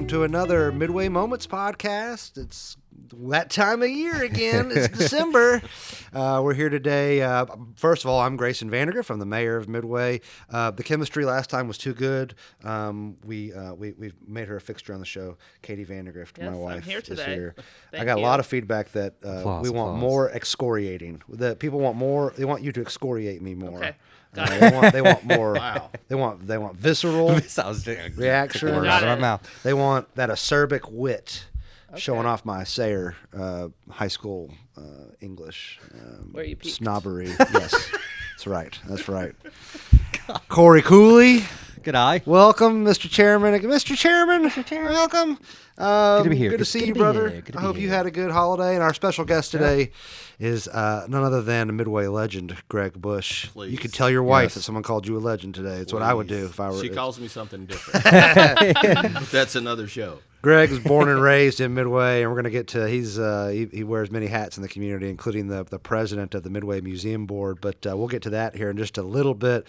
welcome to another Midway Moments podcast. It's that time of year again. It's December. We're here today. First of all, I'm Grayson Vandergrift. I'm the mayor of Midway. The chemistry last time was too good. We've made her a fixture on the show. Katie Vandergrift, my wife, I'm here today. is here. Thank I got you. a lot of feedback that we want Applause. more excoriating. The people want more. They want you to excoriate me more. Okay. Got it. They want more. Wow. They want visceral reaction. Word Got out of my it. mouth. They want that acerbic wit showing off my Sayre high school English Where you peaked. snobbery. Yes, that's right. That's right. Corey Cooley, G'day. welcome, Mr. Chairman. Mr. Chairman, welcome. Good to be here. Good to Good see to you, be brother. here. Good to I be hope you here. had a good holiday. And our special guest today is none other than a Midway legend, Greg Bush. Please. You could tell your wife Yes. that someone called you a legend today. It's what I would do if I were. She calls me something different. But that's another show. Greg was born and raised in Midway, and we're going to get to he wears many hats in the community, including the president of the Midway Museum Board. But we'll get to that here in just a little bit.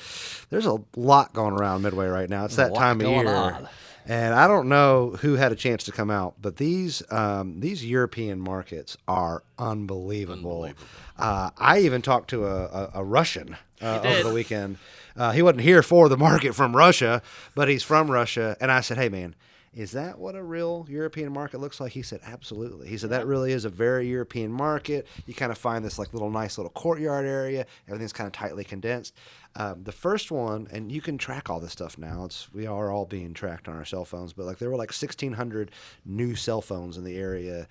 There's a lot going around Midway right now. It's that lot time of going year, on. and I don't know who had a chance to come out, but these European markets are unbelievable. I even talked to a Russian over the weekend. He wasn't here for the market from Russia, but he's from Russia, and I said, "Hey, man. Is that what a real European market looks like?" He said, "Absolutely." He said, "That really is a very European market. You kind of find this nice little courtyard area. Everything's kind of tightly condensed." The first one, and you can track all this stuff now. We are all being tracked on our cell phones, but there were 1,600 new cell phones in the area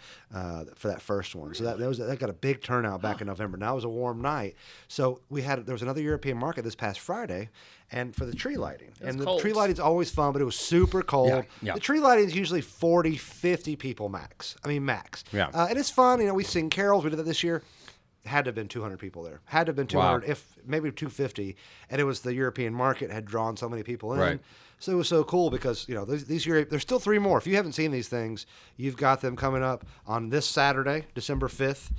for that first one. So that got a big turnout back in November. Now it was a warm night, so there was another European market this past Friday, and for the tree lighting. And the cold. tree lighting's always fun, but it was super cold. Yeah. The tree lighting is usually 40, 50 people max. Yeah. And it's fun. We sing carols. We did that this year. Had to have been 200 people there. Had to have been 200, Wow. if maybe 250. And it was the European market had drawn so many people in. Right. So it was so cool because these there's still three more. If you haven't seen these things, you've got them coming up on this Saturday, December 5th.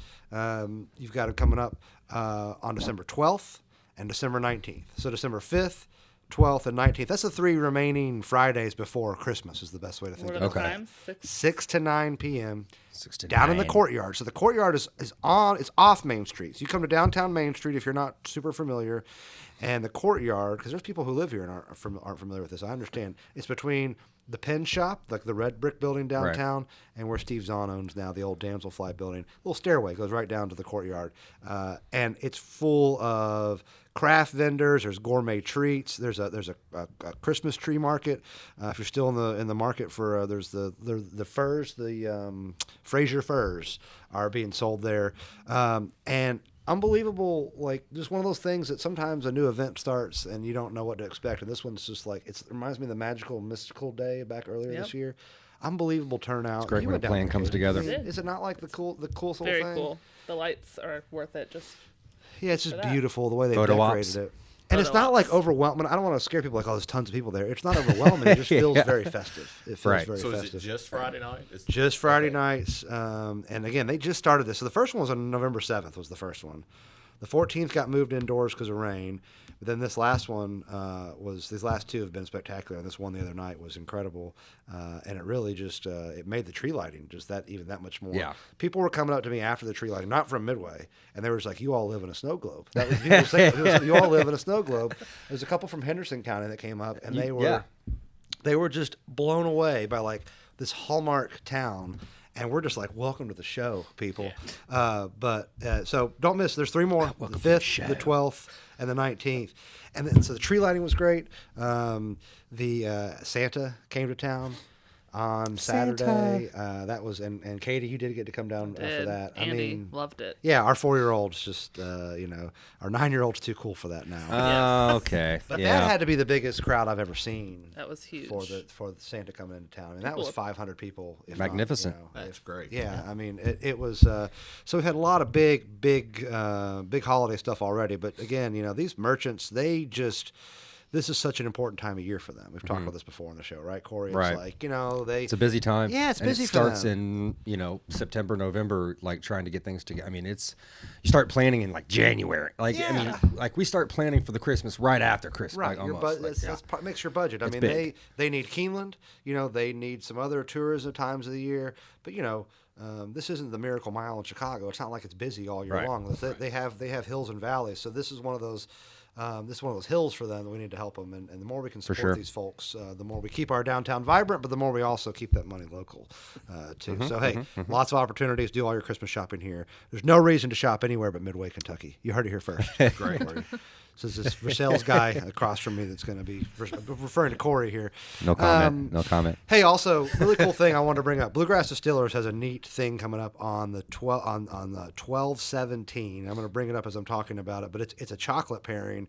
You've got them coming up on December 12th and December 19th. So December 5th, 12th, and 19th. That's the three remaining Fridays before Christmas is the best way to think What about are it. the times? 6 to 9 p.m. 6 to down in the 9. courtyard. So the courtyard is off Main Street. So you come to downtown Main Street if you're not super familiar, and the courtyard, because there's people who live here and aren't familiar with this. I understand. It's between the Pen Shop, like the red brick building downtown, and where Steve Zahn owns now, the old Damselfly building. Little stairway goes right down to the courtyard, and it's full of craft vendors. There's gourmet treats. There's a Christmas tree market. If you're still in the market for there's the furs, the Fraser furs are being sold there, and unbelievable. Just one of those things that sometimes a new event starts and you don't know what to expect. And this one's just it reminds me of the magical mystical day back earlier this year. Unbelievable turnout. It's great You when a went down plan there, comes Katie. together. Is it not like the coolest little Very thing? cool. The lights are worth it. Just Yeah, it's just for that. beautiful the way they Photo decorated ops. it. And it's Photo not ops. overwhelming. I don't want to scare people there's tons of people there. It's not overwhelming. It just feels very festive. It feels Right. very So festive. is it just Friday night? It's Just Friday okay. nights. And again, they just started this. So the first one was on November 7th was the first one. The 14th got moved indoors because of rain. But then this last one these last two have been spectacular. And this one the other night was incredible. And it really just, it made the tree lighting just that much more. Yeah. People were coming up to me after the tree lighting, not from Midway. And they were just like, "You all live in a snow globe." That was people saying, "You all live in a snow globe." There's a couple from Henderson County that came up and they were just blown away by this hallmark town. And we're just welcome to the show, people. So don't miss. There's three more: the 5th, the 12th, and the 19th. And then, so the tree lighting was great. The Santa came to town on Saturday. That was and Katie, you did get to come down for that. Andy loved it. Yeah, our 4-year-old's just our 9-year-old's too cool for that now. Okay. But yeah. that had to be the biggest crowd I've ever seen. That was huge. For the Santa coming into town. And that was 500 people. If not, Magnificent. That's great. Yeah, I mean, it was. So we had a lot of big holiday stuff already. But again, these merchants, they this is such an important time of year for them. We've talked about this before on the show, right, Corey? It's Right. like, it's a busy time. Yeah, it's busy it for them. starts in, September, November, like trying to get things together. I mean, you start planning in like January. Like, I mean, like we start planning for the Christmas right after Christmas. Right, like, your almost. makes your budget. I mean, big. they need Keeneland. They need some other tourism times of the year. But this isn't the Miracle Mile in Chicago. It's not like it's busy all year long. They have hills and valleys. So this is one of those. This is one of those hills for them that we need to help them. And the more we can support these folks, the more we keep our downtown vibrant, but the more we also keep that money local, too. So, hey, lots of opportunities. Do all your Christmas shopping here. There's no reason to shop anywhere but Midway, Kentucky. You heard it here first. Great. So this is Versailles guy across from me that's going to be referring to Corey here. No comment. No comment. Hey, also, really cool thing I wanted to bring up. Bluegrass Distillers has a neat thing coming up on the 12/17. I'm going to bring it up as I'm talking about it, but it's a chocolate pairing.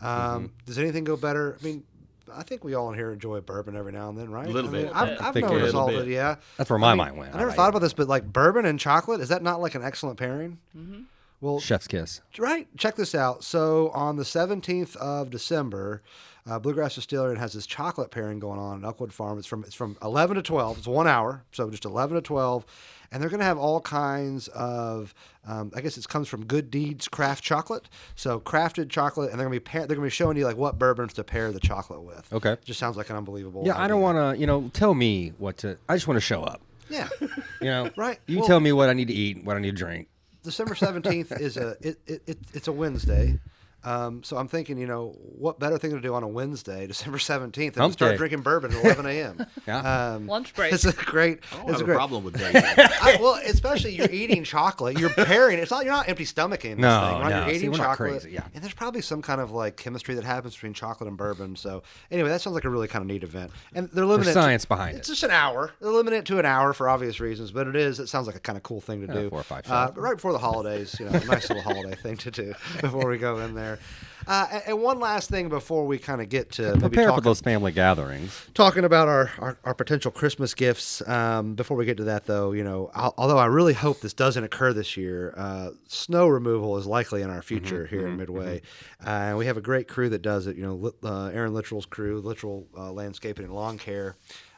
Does anything go better? I mean, I think we all in here enjoy bourbon every now and then, right? A little bit. I've noticed all of it, yeah. That's where my mind went. I never thought about this, but like bourbon and chocolate, is that not like an excellent pairing? Mm-hmm. Well, chef's kiss. Right. Check this out. So on the 17th of December, Bluegrass Distillery has this chocolate pairing going on at Elkwood Farm. It's from 11 to 12. It's 1 hour, so just 11 to 12. And they're going to have all kinds of, I guess it comes from Good Deeds craft chocolate. So crafted chocolate, and they're going to be showing you like what bourbons to pair the chocolate with. Okay. It just sounds like an unbelievable Yeah, idea. I don't want to, tell me what to. I just want to show up. Yeah. Right. Well, tell me what I need to eat, what I need to drink. December 17th is it's a Wednesday. So I'm thinking, what better thing to do on a Wednesday, December 17th, than to start drinking bourbon at 11 a.m. Yeah. Lunch break. It's a great. I don't have a problem with that. Well, especially you're eating chocolate, you're pairing. You're not empty stomaching this thing. Right? No. You're eating we're chocolate, not crazy. Yeah. and there's probably some kind of like chemistry that happens between chocolate and bourbon. So anyway, that sounds like a really kind of neat event. And they're limited. There's science behind it. It's just an hour. They're limited to an hour for obvious reasons, but it sounds like a kind of cool thing to do. 4 or 5 shots. But right before the holidays, a nice little holiday thing to do before we go in there. And one last thing before we kind of get to maybe prepare for those family gatherings. Talking about our potential Christmas gifts. Before we get to that, though, although I really hope this doesn't occur this year, snow removal is likely in our future here in Midway. And we have a great crew that does it. Aaron Littrell's crew, Littrell Landscaping and Lawn Care.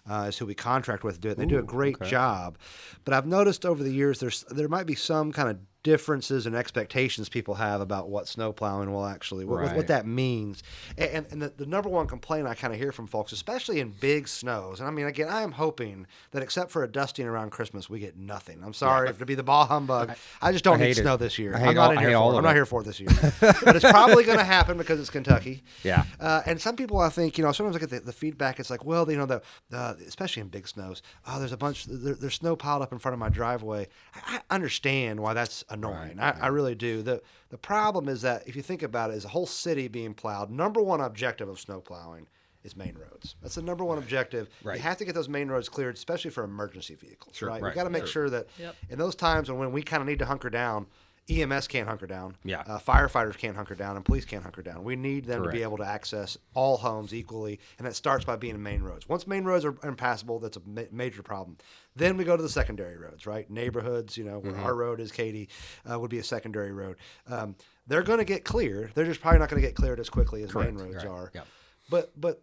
Is who we contract with to do it. They do a great job. But I've noticed over the years there might be some kind of differences and expectations people have about what snow plowing will actually, what that means. And the number one complaint I kind of hear from folks, especially in big snows, and I mean, again, I am hoping that except for a dusting around Christmas, we get nothing. I'm sorry to be the bah humbug. I just don't need snow this year. I'm not here for it this year. But it's probably going to happen because it's Kentucky. Yeah. And some people, I think, sometimes I get the feedback. It's like, well, especially in big snows, there's snow piled up in front of my driveway. I understand why that's annoying. Right. I really do. The problem is that if you think about it, as a whole city being plowed, number one objective of snow plowing is main roads. That's the number one objective. Right. You have to get those main roads cleared, especially for emergency vehicles. Sure. Right? We've got to make sure that in those times when we kind of need to hunker down, EMS can't hunker down. Yeah. Firefighters can't hunker down, and police can't hunker down. We need them to be able to access all homes equally, and that starts by being main roads. Once main roads are impassable, that's a major problem. Then we go to the secondary roads, right? Neighborhoods, where our road is, Katie, would be a secondary road. They're going to get cleared. They're just probably not going to get cleared as quickly as main roads are. Yep. But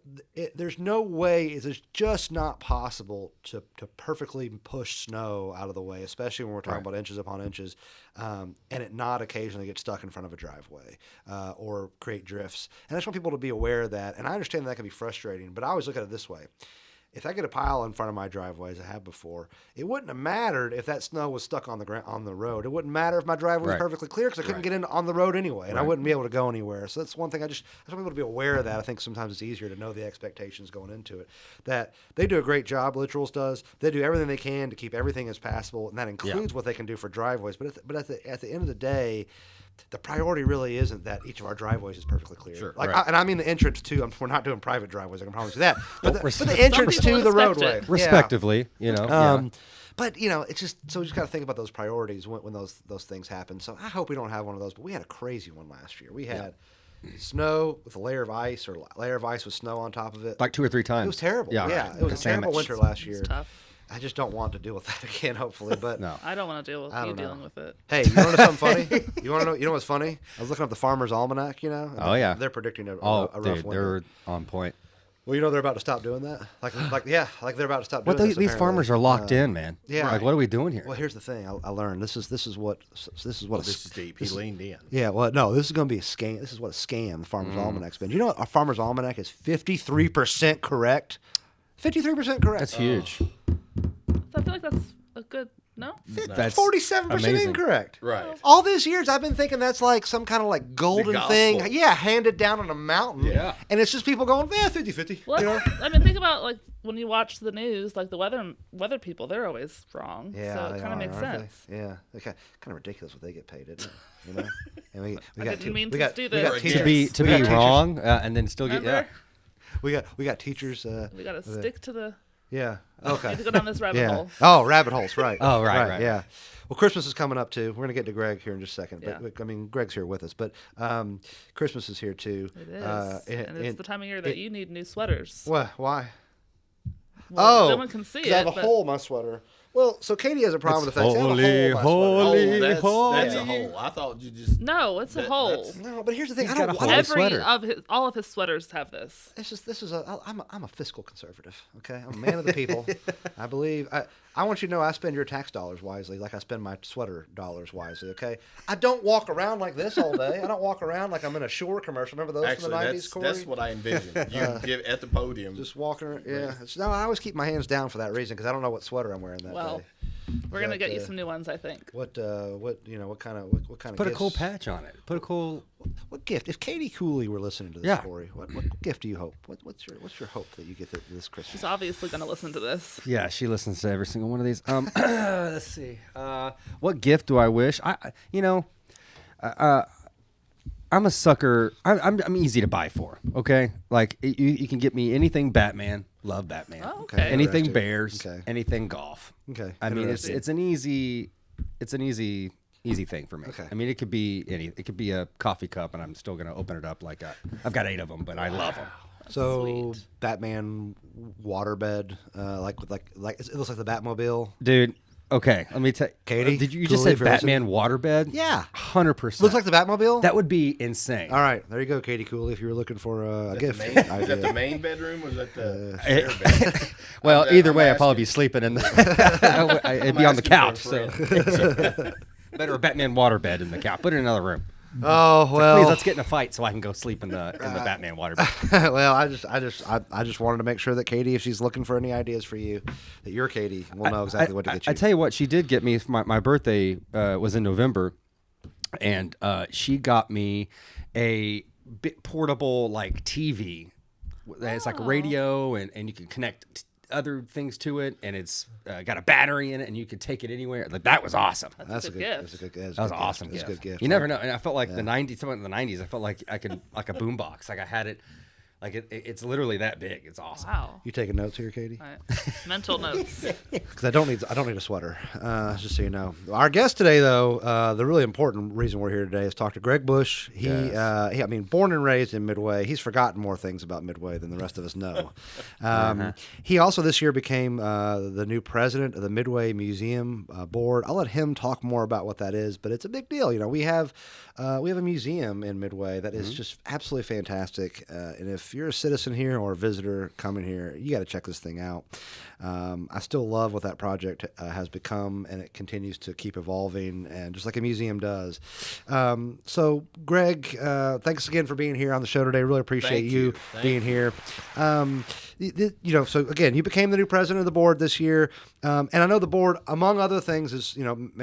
there's no way, it's just not possible to perfectly push snow out of the way, especially when we're talking about inches upon inches, and it not occasionally get stuck in front of a driveway or create drifts. And I just want people to be aware of that. And I understand that can be frustrating, but I always look at it this way. If I get a pile in front of my driveway, as I have before, it wouldn't have mattered if that snow was stuck on the road. It wouldn't matter if my driveway was perfectly clear because I couldn't get in on the road anyway, and I wouldn't be able to go anywhere. So that's one thing I just want people to be aware of that. I think sometimes it's easier to know the expectations going into it. That they do a great job, Littrell's does. They do everything they can to keep everything as passable, and that includes what they can do for driveways. But at the end of the day, the priority really isn't that each of our driveways is perfectly clear. Sure, and I mean the entrance to. We're not doing private driveways. I can promise you that. But the entrance to the roadway, respectively, But it's just so we just got to think about those priorities when those things happen. So I hope we don't have one of those. But we had a crazy one last year. We had snow with a layer of ice with snow on top of it, like 2 or 3 times. It was terrible. Yeah, it was a terrible winter last year. Tough. I just don't want to deal with that again. Hopefully, but No. I don't want to deal with you dealing with it. Hey, you want to know something funny? You want to know? You know what's funny? I was looking up the Farmer's Almanac. You know. Oh yeah. They're predicting a Oh, rough dude, winter. they're on point. Well, you know they're about to stop doing that. Like they're about to stop What doing this. these apparently. farmers are locked in, man. yeah. Like, what are we doing here? Well, here's the thing. I learned this is what This is deep. He leaned in. Yeah, well, no, this is going to be a scam. This is what a scam the Farmer's Almanac's been. You know what? Our Farmer's Almanac is 53% correct. 53% correct. That's huge. So I feel like that's a good no. That's 47% amazing. incorrect. Right. All these years, I've been thinking that's like some kind of like golden gospel. thing. Yeah, handed down on a mountain. Yeah. And it's just people going, 50-50. Well, You know? I mean, think about like when you watch the news, like the weather people, they're always wrong. Yeah, so they it kind of are, makes aren't they? sense. Yeah, it's kind of ridiculous what they get paid, isn't it? You know, and we I got didn't mean we to got do we this. got To teachers. To we be got teachers. wrong and then still get Remember? We got teachers. We got to stick to the. Yeah. Okay. Need to go down this rabbit Yeah. hole. Oh, rabbit holes, right. Oh, right. Yeah. Well, Christmas is coming up, too. We're going to get to Greg here in just a second. But, Yeah. I mean, Greg's here with us. But Christmas is here, too. It is, and it's the time of year that you need new sweaters. What? Why? Well, no one can see 'cause it. I have a but hole in my sweater. Well, so Katie has a problem It's with the fact that I have a holy, hole in my sweater. holy, That's a hole. I thought you just. No, it's a hole. that's- No, but here's the thing. He's I don't got a want hole. Every sweater. all of his sweaters have this. I'm a fiscal conservative. Okay, I'm a man of the people. I believe I want you to know I spend your tax dollars wisely, like I spend my sweater dollars wisely. Okay, I don't walk around like this all day. I don't walk around like I'm in a Shore commercial. Remember those Actually, from the '90s, Corey? that's what I envisioned. You give at the podium. Just walking around. Yeah. No, I always keep my hands down for that reason because I don't know what sweater I'm wearing that Well, day. we're gonna But, get you some new ones, I think. What kind of Put a gifts? cool patch on it. Put a cool. What gift? If Katie Cooley were listening to this, Yeah. Corey, what gift do you hope? What's your hope that you get this Christmas? She's obviously gonna listen to this. Yeah, she listens to every single one of these. Let's see. What gift do I wish? I'm a sucker. I'm easy to buy for. Okay, like you can get me anything Batman. Love Batman. Oh, Okay. okay. Anything Interesting. Bears. Okay. Anything golf. Okay. I mean, Interesting. it's an easy thing for me. Okay. I mean, it could be it could be a coffee cup, and I'm still gonna open it up like I've got 8 of them, but I love them. So Sweet. Batman waterbed, like it looks like the Batmobile. Dude. Okay, let me tell Katie, Did you Cooley, just say if you're listening. Batman waterbed? Yeah. 100%. Looks like the Batmobile. That would be insane. All right, there you go, Katie Cooley. If you were looking for a gift, Is that idea. the main bedroom or is that the spare bed? Well, I'm either way, I'd asking. probably be sleeping in the. It'd be on the couch. asking So for better a Batman waterbed in the couch. Put it in another room. Oh well. Please, let's get in a fight so I can go sleep in the Batman waterbed. Well, I just wanted to make sure that Katie, if she's looking for any ideas for you, that you're Katie, will know exactly what to get you. I tell you what, she did get me. My birthday was in November, and she got me a bit portable like TV. It's like a radio, and you can connect other things to it, and it's got a battery in it, and you can take it anywhere. Like that was awesome. That's a good gift. That's a good gift. That was an awesome That's gift. a good gift. You never know. And I felt like the 90s, something in the 90s, I felt like I could, like a boombox. Like I had it, like it's literally that big. It's awesome. Wow. You taking notes here, Katie? All right. Mental notes. Because I don't need a sweater. Just so you know. Our guest today, though, the really important reason we're here today is talk to Greg Bush. I mean, born and raised in Midway. He's forgotten more things about Midway than the rest of us know. He also this year became the new president of the Midway Museum Board. I'll let him talk more about what that is, but it's a big deal. You know, we have a museum in Midway that is just absolutely fantastic. And if you're a citizen here or a visitor coming here, you got to check this thing out. I still love what that project has become, and it continues to keep evolving, and just like a museum does. So, Greg, thanks again for being here on the show today. Really appreciate Thank you you. Thank being here. So again, you became the new president of the board this year, and I know the board, among other things, is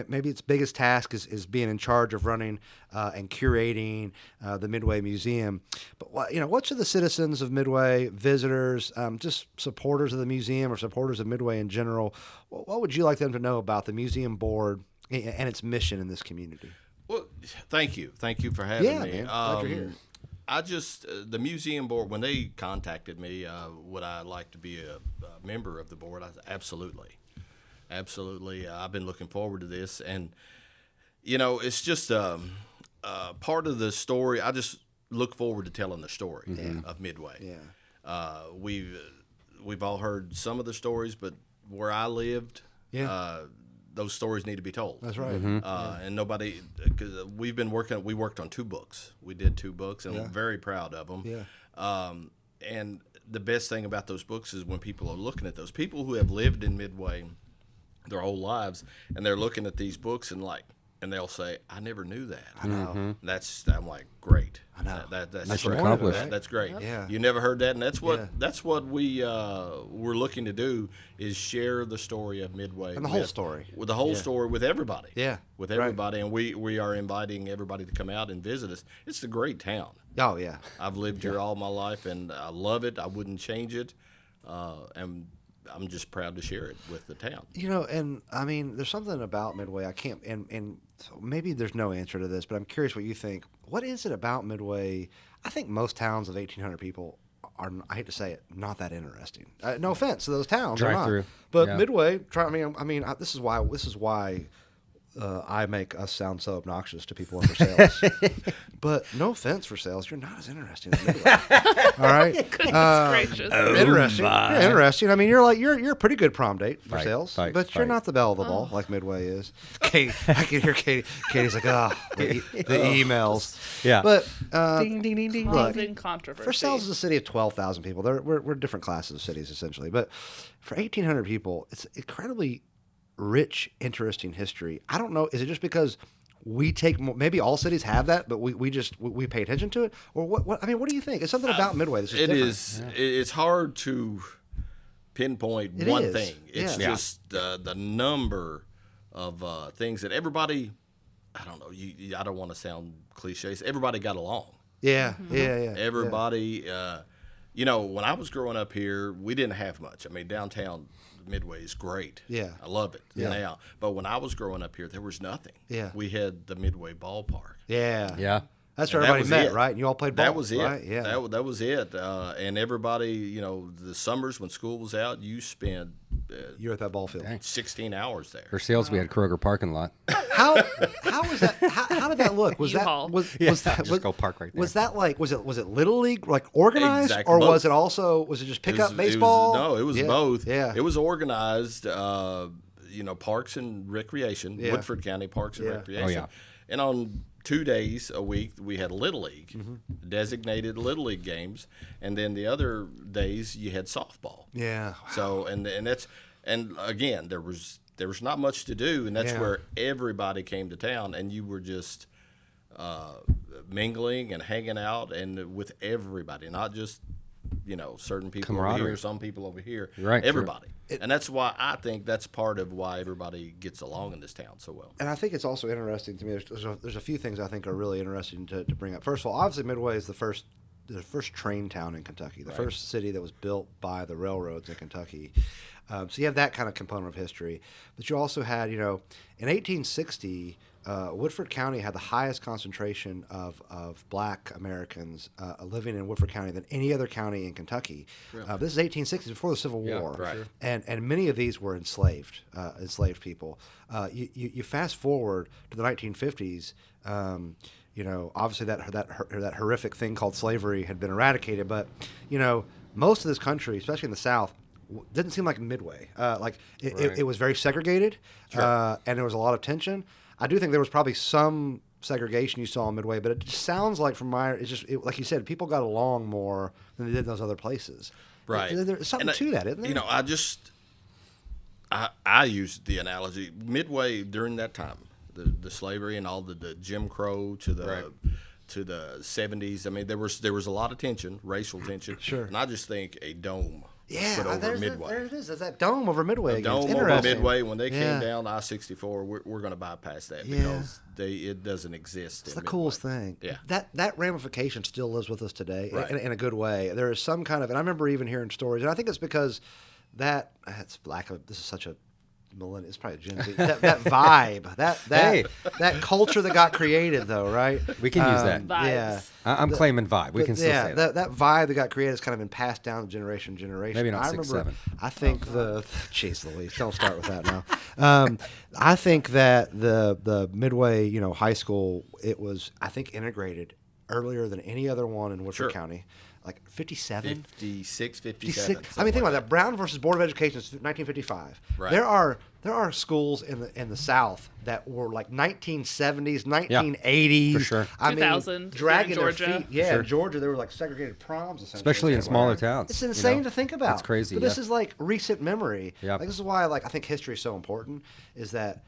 maybe its biggest task is being in charge of running and curating the Midway Museum. But what should the citizens of Midway, visitors, just supporters of the museum or supporters of Midway in general, what would you like them to know about the museum board and its mission in this community? Well, thank you for having me. Man, glad you're here. I just the museum board, when they contacted me, would I like to be a member of the board? I said, absolutely. I've been looking forward to this, and it's just part of the story. I just look forward to telling the story of Midway. Yeah. We've all heard some of the stories, but where I lived, Yeah. those stories need to be told. That's right. And nobody, because we worked on 2 books. We did 2 books, and I'm very proud of them. Yeah. And the best thing about those books is when people are looking at those people who have lived in Midway their whole lives, and they're looking at these books and they'll say, "I never knew that." I know. I'm like, great. I know. That's an great. accomplishment. That's great. Yeah. You never heard that, and that's what Yeah. we're looking to do is share the story of Midway And the whole story. with the whole story with everybody. Yeah. with Right. everybody, and we are inviting everybody to come out and visit us. It's a great town. Oh, yeah. I've lived here all my life, and I love it. I wouldn't change it, and I'm just proud to share it with the town. You know, and I mean, there's something about Midway I can't, and so maybe there's no answer to this, but I'm curious what you think. What is it about Midway? I think most towns of 1,800 people are, I hate to say it, not that interesting. No offense to those towns, they're Drive not. through. But Yeah. Midway, this is why I make us sound so obnoxious to people in for sales. But no offense for sales, you're not as interesting as Midway. All right, Goodness gracious. interesting. You're interesting. I mean, you're a pretty good prom date for Fight, sales, fight, but you're fight. not the belle of the ball like Midway is. Katie, I can hear Katie. Katie's like, the emails. Yeah. But Ding, ding, ding, ding. look, Causing controversy. Versailles is a city of 12,000 people. We're different classes of cities essentially, but for 1,800 people, it's incredibly rich, interesting history. I don't know. Is it just because we take maybe all cities have that, but we pay attention to it, or what? I mean, what do you think? It's something about Midway that's just It different. is. It's hard to pinpoint It one is. thing. It's Yeah. just the number of things that everybody. I don't know. I don't want to sound cliches. Everybody got along. Yeah, yeah. Everybody. When I was growing up here, we didn't have much. I mean, downtown Midway is great. Yeah. I love it Yeah. now. But when I was growing up here, there was nothing. Yeah. We had the Midway ballpark. Yeah. Yeah. That's where And that everybody was met, it. right? And you all played ball. That was it. Right? Yeah. That was it. And everybody, the summers when school was out, you spent You're at that ball field. 16 hours there. For sales, we had Kroger parking lot. How was that? How did that look? Was U-Haul. that was that just was, go park right there. Was that like was it Little League like organized, Exactly. or Both. was it just pickup baseball? It was Yeah. both. Yeah. It was organized. Parks and recreation, Yeah. Woodford County Parks and Yeah. Recreation. Oh, yeah. And on 2 days a week, we had Little League, Mm-hmm. designated Little League games, and then the other days you had softball. Yeah. So and again there was not much to do, and that's Yeah. where everybody came to town, and you were just mingling and hanging out and with everybody, not just certain people over Camaraderie. here, some people over here, Right, true. everybody. And that's why I think that's part of why everybody gets along in this town so well. And I think it's also interesting to me. There's a few things I think are really interesting to bring up. First of all, obviously Midway is the first train town in Kentucky, the first city that was built by the railroads in Kentucky. So you have that kind of component of history. But you also had, in 1860, Woodford County had the highest concentration of black Americans living in Woodford County than any other county in Kentucky. This is 1860, before the Civil War. right. Sure. And many of these were enslaved people. You fast forward to the 1950s, obviously that horrific thing called slavery had been eradicated, but most of this country, especially in the South, didn't seem like Midway. It was very segregated, and there was a lot of tension. I do think there was probably some segregation you saw in Midway, but it just sounds like like you said, people got along more than they did in those other places. Right. There's something to that, isn't there? I used the analogy Midway during that time, the slavery and all the Jim Crow to the 70s. I mean, there was a lot of tension, racial tension. Sure. And I just think a dome Yeah, put over there Midway. it is. There's that dome over Midway. again. It's Dome over interesting. Midway. When they Yeah. came down I-64, we're going to bypass that Yeah. because it doesn't exist. It's the coolest thing. Yeah. That ramification still lives with us today Right. in a good way. There is some kind of, and I remember even hearing stories, and I think it's because this is such a millennial, it's probably Gen Z. that vibe, that culture that got created, though, right? We can use that. Vibes. Yeah. I'm claiming vibe. We can still say that. That vibe that got created has kind of been passed down generation to generation. Maybe not I 6, remember, 7. I think jeez Louise, don't start with that now. I think that the Midway, high school, it was, I think, integrated earlier than any other one in Woodford County. Like 57? 56, 57. I mean, think about that. Brown versus Board of Education is 1955. Right. There are schools in the South that were like 1970s, 1980s. for sure. I mean, 2000, dragging their Georgia. feet. Yeah, Sure. Georgia, they were like segregated proms, essentially. Especially in smaller towns. It's insane to think about. It's crazy. But this is like recent memory. Yeah. Like, this is why I think history is so important, is that,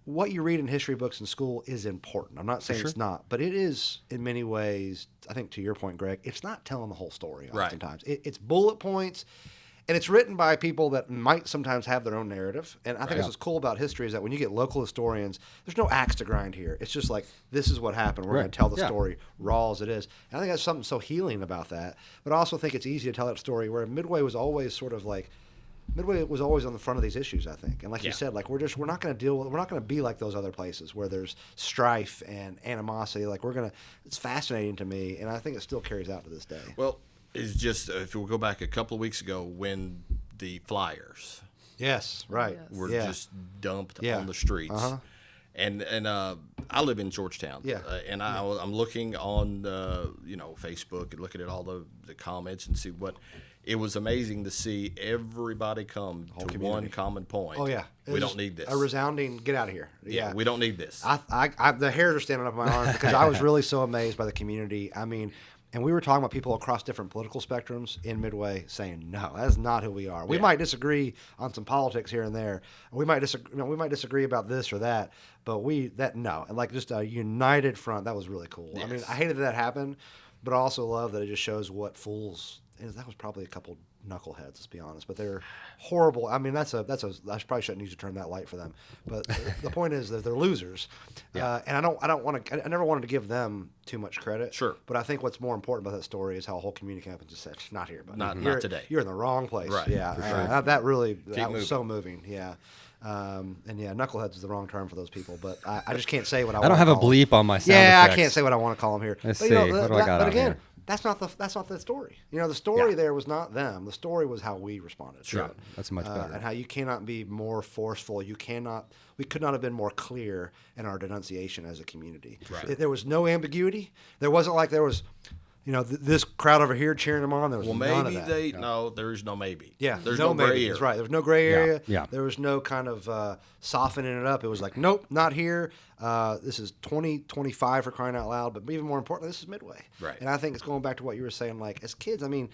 what you read in history books in school is important. I'm not saying it's not, but it is in many ways, I think to your point, Greg, it's not telling the whole story oftentimes. It's bullet points, and it's written by people that might sometimes have their own narrative. And I think what's cool about history is that when you get local historians, there's no axe to grind here. It's just like, this is what happened. We're going to tell the story raw as it is. And I think there's something so healing about that. But I also think it's easy to tell that story where Midway was always sort of like, Midway was always on the front of these issues, I think. And like you said, like we're not going to be like those other places where there's strife and animosity. Like it's fascinating to me, and I think it still carries out to this day. Well, it's just, if we go back a couple of weeks ago when the flyers were just dumped on the streets. Uh-huh. And I live in Georgetown. Yeah. And I'm looking on Facebook and looking at all the comments and see what. It was amazing to see everybody come to one common point. Oh, yeah. We don't need this. A resounding, get out of here. Yeah, we don't need this. The hairs are standing up on my arms because I was really so amazed by the community. I mean, and we were talking about people across different political spectrums in Midway saying, no, that's not who we are. We might disagree on some politics here and there. We might disagree about this or that, but no. And like just a united front, that was really cool. Yes. I mean, I hated that happened, but I also love that it just shows what fools. And that was probably a couple knuckleheads, let's be honest, but they're horrible. I mean, I probably shouldn't use to turn that light for them, but the point is that they're losers. And I never wanted to give them too much credit. Sure. But I think what's more important about that story is how a whole community came up and just said, not here, but not today. You're in the wrong place. Right. Yeah. Sure. That was so moving. Yeah. Knuckleheads is the wrong term for those people, but I just can't say what I want to call them. I don't have a bleep on my sound effects. effects. I can't say what I want to call them here. Let's see. What do I got on here? That's not the story. The story there was not them. The story was how we responded. Sure, that's much better. And how you cannot be more forceful. We could not have been more clear in our denunciation as a community. Right. There was no ambiguity. There wasn't like there was, this crowd over here cheering them on. There was none of that. No, there is no maybe. Yeah, there's no gray area. That's right. There was no gray area. Yeah. There was no kind of softening it up. It was like, nope, not here. This is 2025 for crying out loud. But even more importantly, this is Midway. Right. And I think it's going back to what you were saying. Like as kids, I mean,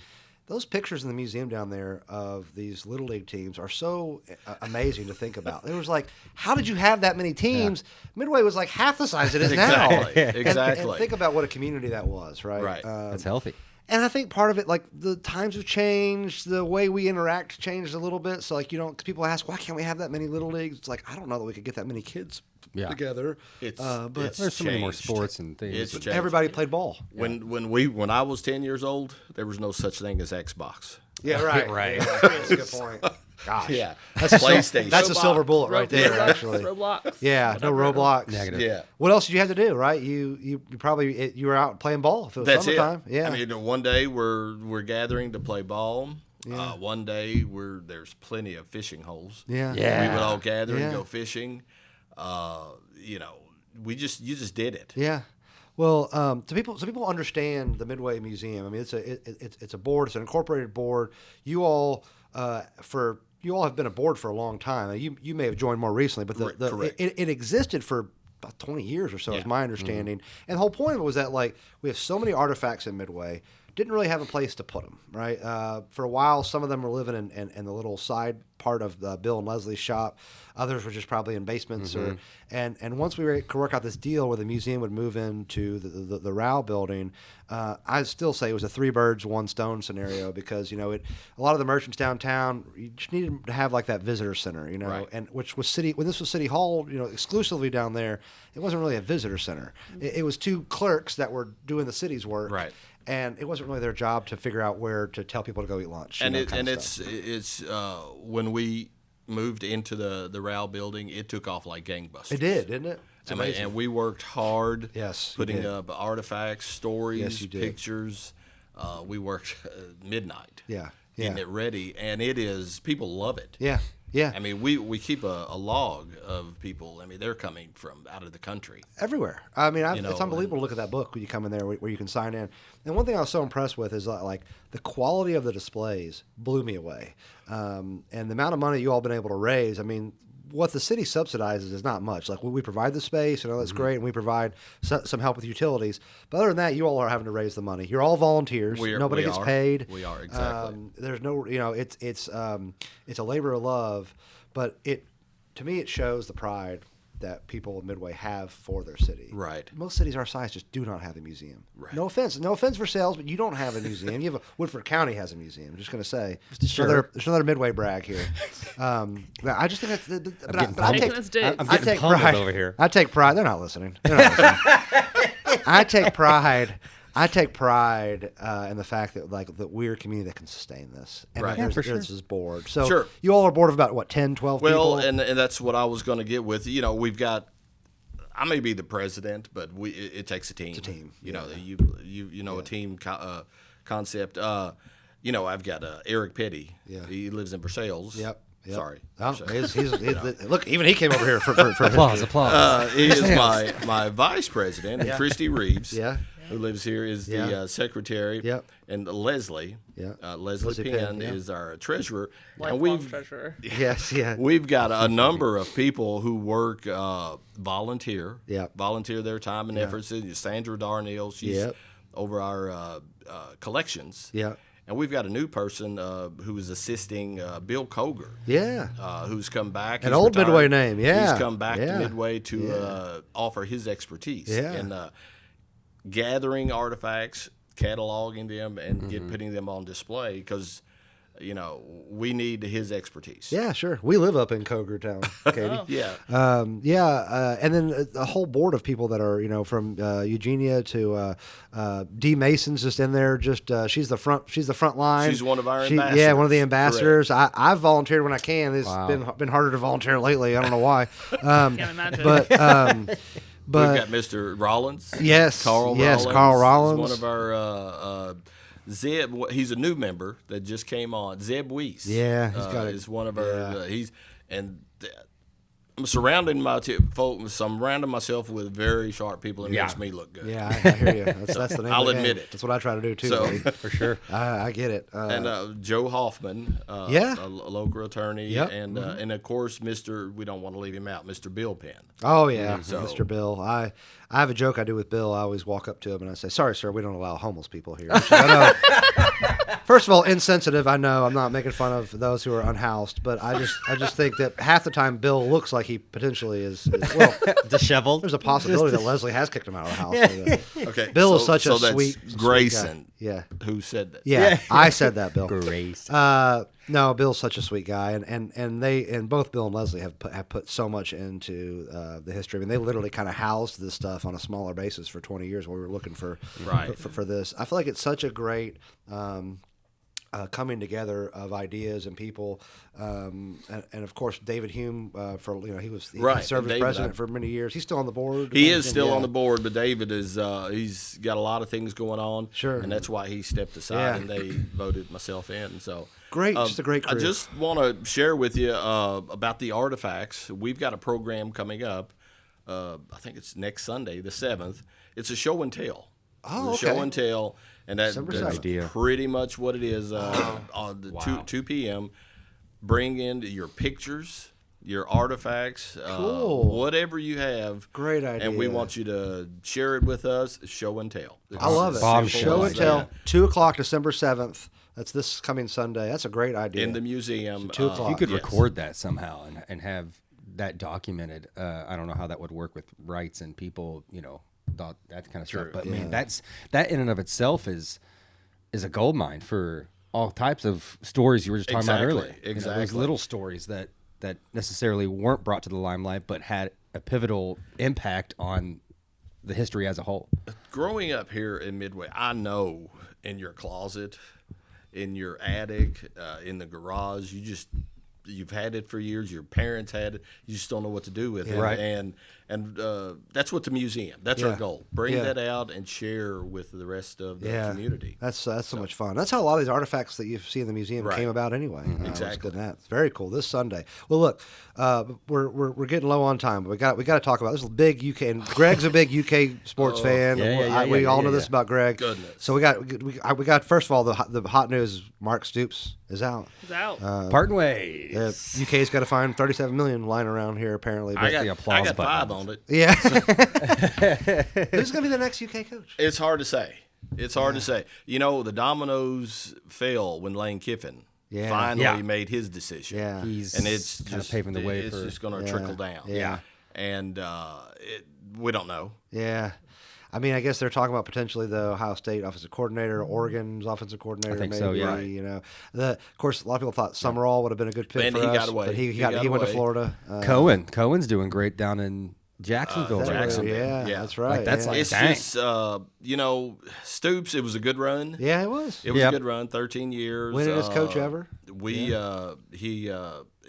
those pictures in the museum down there of these little league teams are so amazing to think about. It was like, how did you have that many teams? Yeah. Midway was like half the size it is now. Exactly. And think about what a community that was, right? Right. That's healthy. And I think part of it, like the times have changed, the way we interact changed a little bit. So, like, people ask, why can't we have that many little leagues? It's like, I don't know that we could get that many kids together. But there's so many more sports and things. Everybody played ball. When I was 10 years old, there was no such thing as Xbox. Yeah, right. Right. Yeah, that's a good point. Gosh. Yeah. That's PlayStation. That's a silver bullet right there, actually. Roblox. Yeah, no Roblox. Negative. Yeah. What else did you have to do, right? You probably were out playing ball if it was That's summertime. it. Yeah. I mean, one day we're gathering to play ball. Yeah. One day there's plenty of fishing holes. Yeah. Yeah. We would all gather and go fishing. You just did it. Yeah. Well, so people understand the Midway Museum. I mean, it's a board. It's an incorporated board. You all have been a board for a long time. You may have joined more recently, but it existed for about 20 years or so, is my understanding. Mm-hmm. And the whole point of it was that like we have so many artifacts in Midway, didn't really have a place to put them. Right. For a while, some of them were living in the little side part of Bill and Leslie's shop. Others were just probably in basements. Mm-hmm. And once we could work out this deal where the museum would move into the Rao building, I'd still say it was a 3 birds, 1 stone scenario because, a lot of the merchants downtown, you just needed to have like that visitor center, right. and which was when this was City Hall, exclusively down there, it wasn't really a visitor center. It was 2 clerks that were doing the city's work. Right. And it wasn't really their job to figure out where to tell people to go eat lunch. It's when we moved into the Rao building, it took off like gangbusters. It did, didn't it? It's amazing. And we worked hard. Yes, putting up artifacts, stories, pictures. We worked midnight. Yeah. Getting it ready, and people love it. Yeah. Yeah. I mean, we keep a log of people. I mean, they're coming from out of the country. Everywhere. I mean, You know, it's unbelievable to look at that book when you come in there where you can sign in. And one thing I was so impressed with is like the quality of the displays blew me away. And the amount of money you all been able to raise. I mean, what the city subsidizes is not much. Like we provide the space, that's great, and we provide some help with utilities. But other than that, you all are having to raise the money. You're all volunteers. Nobody gets paid. We are, exactly. There's no, it's a labor of love, but to me it shows the pride that people in Midway have for their city. Right. Most cities our size just do not have a museum. Right. No offense for sales, but you don't have a museum. You have Woodford County has a museum. I'm just going to say. Sure. There's another Midway brag here. I just think that's. I take pride over here. I take pride. They're not listening. I take pride. I take pride in the fact that we're a community that can sustain this. And Right. there's For sure. this board. So Sure. you all are a board of about, what, 10, 12 people? Well, and that's what I was going to get with. We've got. I may be the president, but it takes a team. It's a team. A team concept. I've got Eric Petty. Yeah. He lives in Versailles. Yep. Sorry. Oh, look, even he came over here for Applause. He is my vice president, and Christy Reeves, Yeah. who lives here, is the secretary. Yep. And Leslie, Leslie Penn is our treasurer. Lifelong treasurer. Yes, yeah. We've got a number of people who work volunteer their time and efforts. Sandra Darnell, she's over our collections. Yeah. And we've got a new person who is assisting Bill Koger. Yeah. Who's come back. An old Midway name, yeah. He's come back Yeah. to Midway to offer his expertise. Yeah. And gathering artifacts, cataloging them, and putting them on display because, we need his expertise. Yeah, sure. We live up in Coger Town, Katie. Yeah. And then a whole board of people that are, from Eugenia to Dee Mason's just in there. She's the front line. She's one of our ambassadors. Yeah, one of the ambassadors. I've volunteered when I can. It's been harder to volunteer lately. I don't know why. Can't imagine. But we've got Mr. Rollins. Yes, Carl Rollins. Is one of our Zeb. He's a new member that just came on. Zeb Weiss. Yeah, he's got it. Is one of our. I'm surrounding myself with very sharp people. It makes me look good. Yeah, I hear you. That's the name. I'll of the admit game. it. That's what I try to do too. So, For sure. I get it. And Joe Hoffman, a local attorney, Yep. and of course we don't want to leave him out, Mr. Bill Penn. Oh yeah, Mr. Bill. I have a joke I do with Bill. I always walk up to him and I say, "Sorry, sir, we don't allow homeless people here." Which I know, first of all, insensitive. I know I'm not making fun of those who are unhoused, but I just think that half the time Bill looks like he potentially is well Disheveled. There's a possibility that Leslie has kicked him out of the house. Okay, Bill is such a that's sweet Grayson. Sweet guy. Yeah, Who said that? yeah, I said that, Bill. Grayson. No, Bill's such a sweet guy, and both Bill and Leslie have put so much into the history. I mean, they literally kind of housed this stuff on a smaller basis for 20 years while we were looking for this. I feel like it's such a great coming together of ideas and people, and of course David Hume he served as president for many years. He's still on the board. He is still on the board, but David is he's got a lot of things going on. Sure, and that's why he stepped aside and they voted myself in. So. Great, just a great career. I just want to share with you about the artifacts. We've got a program coming up. I think it's next Sunday, the 7th. It's a show and tell. Oh, okay. Show and tell, and that's idea. pretty much what it is. On the 2 p.m. Bring in your pictures, your artifacts, whatever you have. Great idea. And we want you to share it with us. Show and tell. I love it. Show and tell. 2:00, December 7th. That's this coming Sunday. That's a great idea. In the museum. 2 o'clock. If you could record that somehow and have that documented, I don't know how that would work with rights and people, that kind of stuff. But I mean, that in and of itself is a gold mine for all types of stories you were just talking about earlier. Exactly. Those little stories that necessarily weren't brought to the limelight, but had a pivotal impact on the history as a whole. Growing up here in Midway, I know in your closet, in your attic, in the garage, you've had it for years. Your parents had it. You just don't know what to do with it. Right. And that's what the museum. That's our goal. Bring that out and share with the rest of the community. That's so much fun. That's how a lot of these artifacts that you see in the museum came about anyway. Exactly. It's very cool. This Sunday. Well, look, we're getting low on time, but we got to talk about this. Is a big UK, and Greg's a big UK sports fan. We all know this about Greg. Goodness. So we got first of all the hot news. Mark Stoops is out. He's out. Parting ways. UK's got to find $37 million lying around here apparently. I the got applause 5 button. on it. Yeah. Who's going to be the next UK coach? It's hard to say. It's hard to say. You know, the dominoes fell when Lane Kiffin finally made his decision. Yeah. He's And it's kind of just paving the way it's for. just going to trickle down. Yeah. And we don't know. Yeah. I mean, I guess they're talking about potentially the Ohio State offensive coordinator, Oregon's offensive coordinator. I think maybe, so, yeah. You know, of course, a lot of people thought Summerall would have been a good pick And for he us, got away. but he He got went to away. Florida. Cohen's doing great down in Jacksonville. Jacksonville. Yeah, that's right. Like, that's yeah. like- It's Dang. just, Stoops, it was a good run. Yeah, it was. It was Yep. a good run, 13 years. Winningest coach ever. He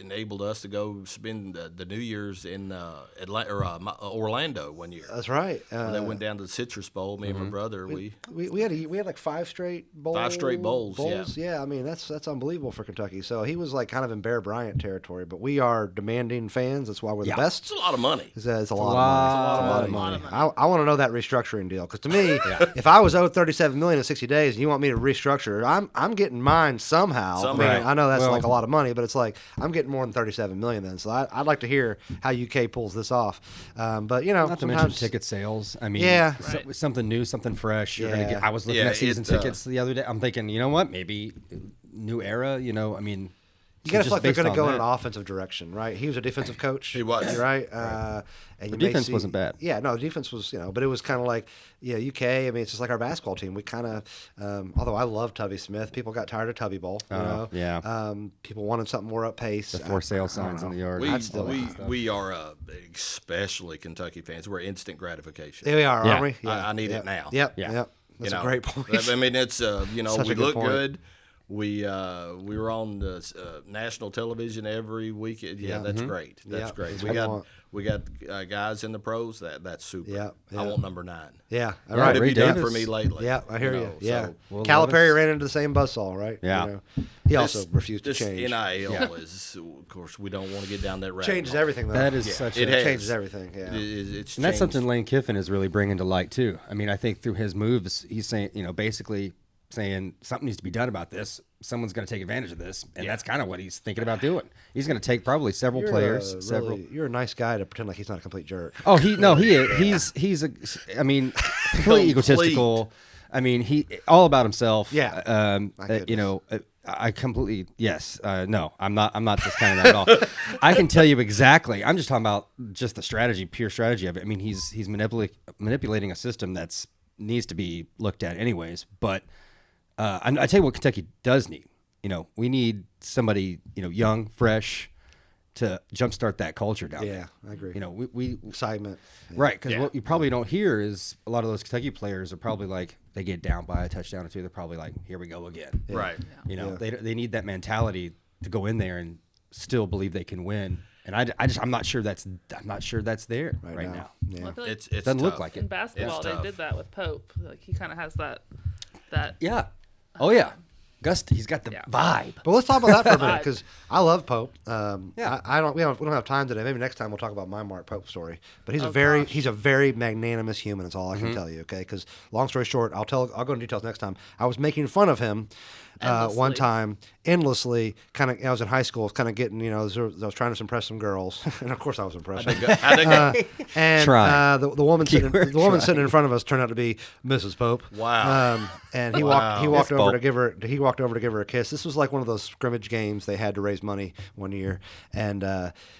enabled us to go spend the New Year's in Orlando one year. That's right. When they went down to the Citrus Bowl, me and my brother, we We had like 5 straight bowls. 5 straight bowls, Yeah, I mean that's unbelievable for Kentucky. So he was like kind of in Bear Bryant territory, but we are demanding fans. That's why we're the best. it's a lot of money. It's a lot of money. I want to know that restructuring deal because to me, if I was owed $37 million in 60 days and you want me to restructure, I'm getting mine somehow. I mean, Right. I know that's Well- like a lot of money, but it's like I'm getting more than $37 million then. So I'd like to hear how UK pulls this off. But you know, Not to mention ticket sales. I mean, Yeah. something new, something fresh. You're gonna Yeah. get. I was looking Yeah, at season it, tickets the other day. I'm thinking, you know what? Maybe new era. You know, I mean, You got to just feel like they're based going to on go in that. an offensive direction, right? He was a defensive coach. He was. right. And The you may defense see- wasn't bad. Yeah, no, the defense was, but it was kind of like, UK. I mean, it's just like our basketball team. We kind of, although I love Tubby Smith, people got tired of Tubby Ball. You know? yeah. People wanted something more up pace. The for sale signs in the yard. We are especially Kentucky fans. We're instant gratification. There we are, Yeah. aren't we? I need it now. Yep. Yeah. Yep. That's a great point. I mean, it's Such we a good look point. good. We were on the national television every week. Yeah, that's great. That's Yeah, great. that's We what I got want. guys in the pros. That's super. Yeah, I yeah. want number 9. Yeah. All Yeah, right. What have Ray you done Davis. for me lately? Yeah, I hear you. know, Yeah. so Will Calipari Levis. ran into the same buzzsaw, right? Yeah. You know? He also refused to This change. NIL is, of course, we don't want to get down that rabbit Changes hole. everything, though. That is Yeah, such it a has. changes everything. Yeah. It's And that's changed. something Lane Kiffin is really bringing to light too. I mean, I think through his moves, he's saying, basically saying something needs to be done about this. Someone's going to take advantage of this, and that's kind of what he's thinking about doing. He's going to take probably several players, You're a nice guy to pretend like he's not a complete jerk. Oh, he is. He's a. I mean, completely egotistical. I mean, he all about himself. Yeah. I completely yes. No, I'm not. I'm not just kind of that at all. I can tell you exactly. I'm just talking about just the strategy, pure strategy of it. I mean, he's manipulating a system that's needs to be looked at anyways. But I tell you what, Kentucky does need. We need somebody young, fresh, to jumpstart that culture down there. Yeah, I agree. We Excitement. right, because what you probably don't hear is a lot of those Kentucky players are probably like they get down by a touchdown or two. They're probably like, here we go again. Right. They need that mentality to go in there and still believe they can win. And I'm not sure that's there right now. Yeah. Well, I feel like It's Doesn't look tough. like in it. basketball It's they tough. did that with Pope. Like he kind of has that. Yeah. Oh yeah. Gus, he's got the vibe. But let's talk about that for a minute Right. because I love Pope. Yeah. We don't have time today. Maybe next time we'll talk about my Mark Pope story. But he's gosh. he's a very magnanimous human. Is all I can tell you. Okay, because long story short, I'll go into details next time. I was making fun of him one Endlessly. time endlessly. Kind of, I was in high school, kind of getting I was trying to impress some girls, and of course I was impressed. How'd they go? And Try. the woman Keyword sitting in front of us turned out to be Mrs. Pope. Wow. And he Wow. walked Miss over Pope. to give her a kiss. This was like one of those scrimmage games they had to raise money one year, and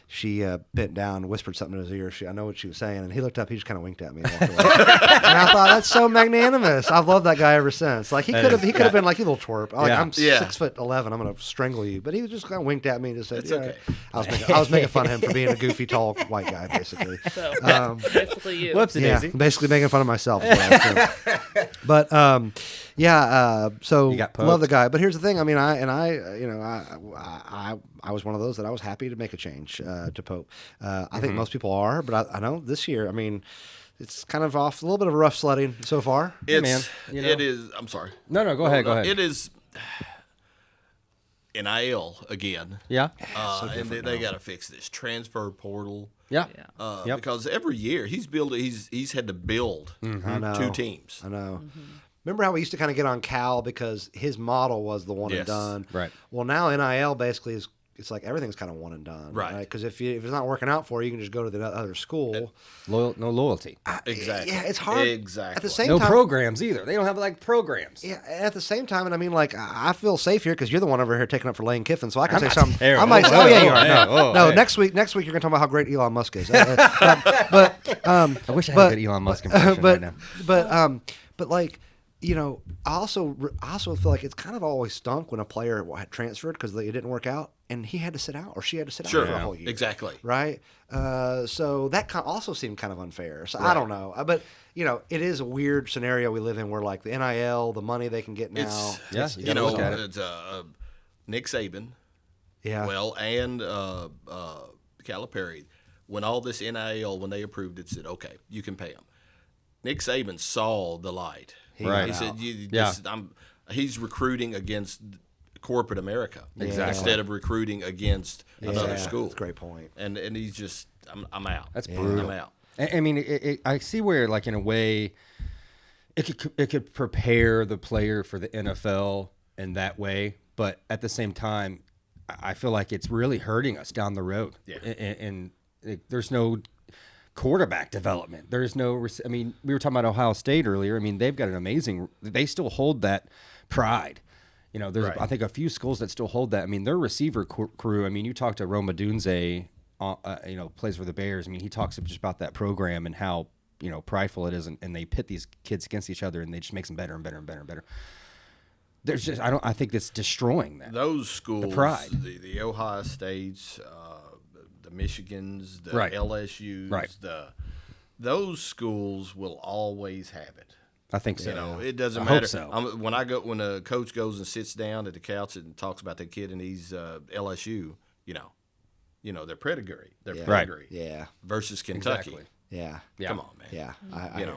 she bent down and whispered something in his ear. I know what she was saying, and he looked up. He just kind of winked at me and walked away. And I thought that's so magnanimous. I've loved that guy ever since. Like he could have been like, you little twerp. Like Yeah. I'm Yeah. 6'11". I'm gonna strangle you. But he just kind of winked at me and just said, It's "Yeah." okay. I was making fun of him for being a goofy, tall white guy, basically. So basically you. Whoopsie Yeah, daisy. basically making fun of myself. Is what I was doing. But So You got love the poked. guy, but here's the thing. I mean, I was one of those that I was happy to make a change to Pope. I think most people are, but I know this year. I mean, it's kind of off a little bit of a rough sledding so far. It's, man, it is. I'm sorry. No, go ahead. It is NIL again. Yeah. And they got to fix this transfer portal. Yeah. Yeah. Because every year he's had to build I know. 2 teams. I know. Remember how we used to kind of get on Cal because his model was the one and Yes. done. Right. Well, now NIL basically is. It's like everything's kind of one and done, Right. Because if it's not working out for you, you can just go to the other school. No loyalty. Exactly. Yeah, it's hard. Exactly. At the same No time, programs either. They don't have like programs. Yeah, at the same time, and I mean, like, I feel safe here because you're the one over here taking up for Lane Kiffin, so I can say something. Hey, I might say, oh, yeah, oh, you are. hey, No, oh, no. hey. Next week you're going to talk about how great Elon Musk is. I wish I had a good Elon Musk impression right now. But like, I also feel like it's kind of always stunk when a player had transferred because it didn't work out, and he had to sit out or she had to sit Sure. out for a whole year. Exactly. Right. So that also seemed kind of unfair. So I don't know, but it is a weird scenario we live in where like the NIL, the money they can get now. It's You gotta know, look at it. it's Nick Saban. Yeah. Well, and Calipari, when all this NIL, when they approved it, said, okay, you can pay him. Nick Saban saw the light. Right. He said, Yeah. he's recruiting against corporate America Exactly. instead of recruiting against another school. That's a great point. And he's just, I'm out. That's brutal. I'm out. I mean, I see where, like, in a way, it could prepare the player for the NFL in that way, but at the same time, I feel like it's really hurting us down the road. Yeah. And there's no quarterback development. There's no. I mean, we were talking about Ohio State earlier. I mean, they've got an amazing. They still hold that pride. There's Right. I think a few schools that still hold that. I mean, their receiver crew. I mean, you talk to Roma Dunze, plays for the Bears. I mean, he talks just about that program and how prideful it is, and they pit these kids against each other, and they just makes them better and better and better and better. There's just I think that's destroying that. Those schools, The pride. the Ohio States, the Michigans, the Right. LSUs, Right. those schools will always have it. I think so. It doesn't I matter. hope so. When a coach goes and sits down at the couch and talks about that kid and he's LSU, their pedigree, Right. Yeah. versus Kentucky. Exactly. Yeah. Come on, man. Yeah.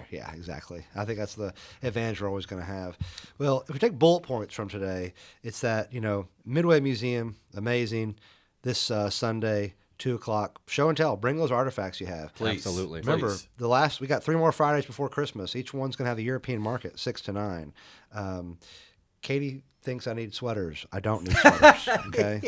Yeah, exactly. I think that's the advantage we're always going to have. Well, if we take bullet points from today, it's that, Midway Museum, amazing. This Sunday, 2:00, show and tell. Bring those artifacts you have. Please. Absolutely. Remember, Please. we got 3 more Fridays before Christmas. Each one's going to have the European market, 6 to 9. Katie thinks I need sweaters. I don't need sweaters. Okay,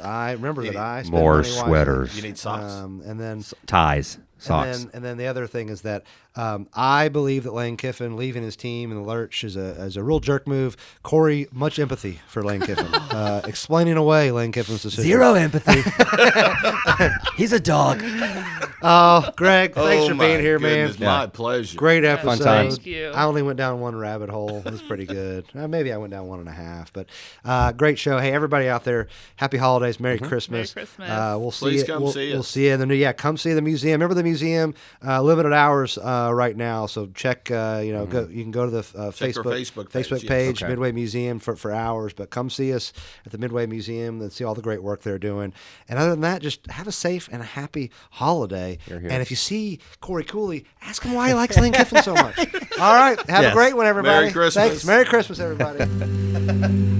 I remember that I spend More money wisely. sweaters. You need socks. And then Ties. Socks. And then the other thing is that I believe that Lane Kiffin leaving his team in the lurch is a real jerk move. Corey, much empathy for Lane Kiffin, explaining away Lane Kiffin's decision. Zero empathy. He's a dog. Oh, Greg, thanks for my being here, goodness, man. My pleasure. Great episode. times. Thank you. I only went down one rabbit hole. It was pretty good. Maybe I went down 1.5, but great show. Hey, everybody out there, happy holidays, Merry Christmas. Merry Christmas. We'll see Please you. come see We'll us. see you in the new. Yeah, come see the museum. Remember the museum, limited hours right now. So check. Go. You can go to the Check our Facebook Facebook page, page, yes. Okay. Midway Museum for hours. But come see us at the Midway Museum and see all the great work they're doing. And other than that, just have a safe and a happy holiday. Here. And if you see Corey Cooley, ask him why he likes Lane Kiffin so much. All right, have a Yes. great one, everybody. Merry Christmas. Thanks. Merry Christmas, everybody.